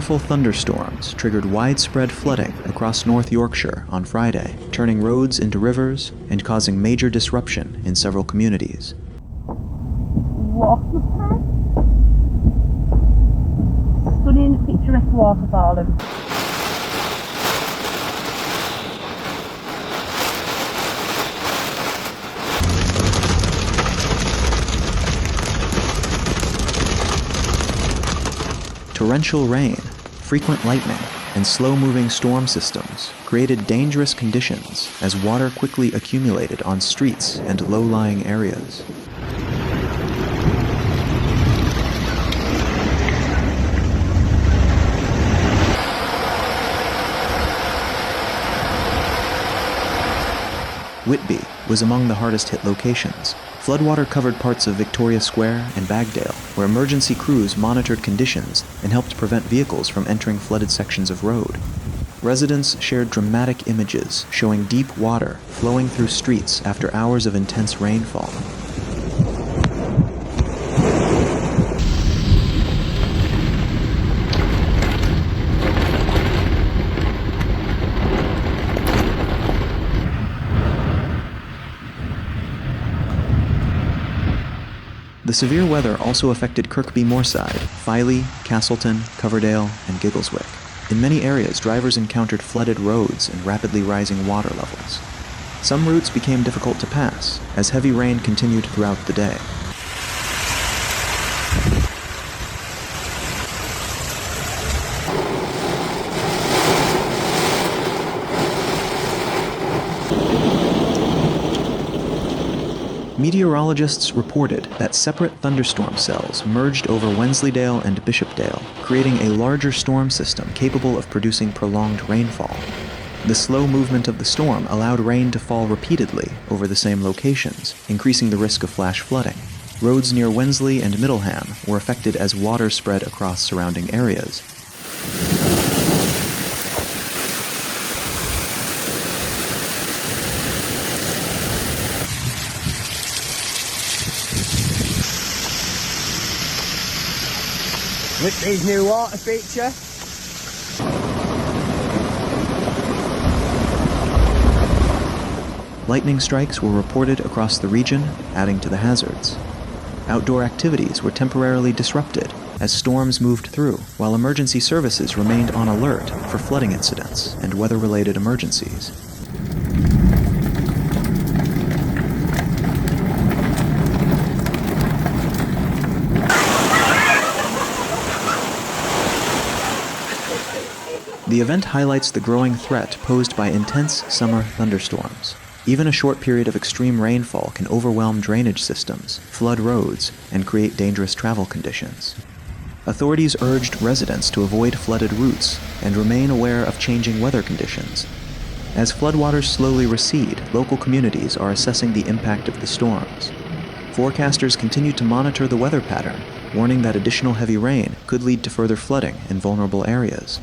Powerful thunderstorms triggered widespread flooding across North Yorkshire on Friday, turning roads into rivers and causing major disruption in several communities. Waterfall. Stunning picturesque waterfall. Torrential rain, frequent lightning, and slow-moving storm systems created dangerous conditions as water quickly accumulated on streets and low-lying areas. Whitby was among the hardest-hit locations. Floodwater covered parts of Victoria Square and Bagdale, where emergency crews monitored conditions and helped prevent vehicles from entering flooded sections of road. Residents shared dramatic images showing deep water flowing through streets after hours of intense rainfall. The severe weather also affected Kirkbymoorside, Filey, Castleton, Coverdale, and Giggleswick. In many areas, drivers encountered flooded roads and rapidly rising water levels. Some routes became difficult to pass, as heavy rain continued throughout the day. Meteorologists reported that separate thunderstorm cells merged over Wensleydale and Bishopdale, creating a larger storm system capable of producing prolonged rainfall. The slow movement of the storm allowed rain to fall repeatedly over the same locations, increasing the risk of flash flooding. Roads near Wensleydale and Middleham were affected as water spread across surrounding areas. Whitby's new water feature. Lightning strikes were reported across the region, adding to the hazards. Outdoor activities were temporarily disrupted as storms moved through, while emergency services remained on alert for flooding incidents and weather-related emergencies. The event highlights the growing threat posed by intense summer thunderstorms. Even a short period of extreme rainfall can overwhelm drainage systems, flood roads, and create dangerous travel conditions. Authorities urged residents to avoid flooded routes and remain aware of changing weather conditions. As floodwaters slowly recede, local communities are assessing the impact of the storms. Forecasters continue to monitor the weather pattern, warning that additional heavy rain could lead to further flooding in vulnerable areas.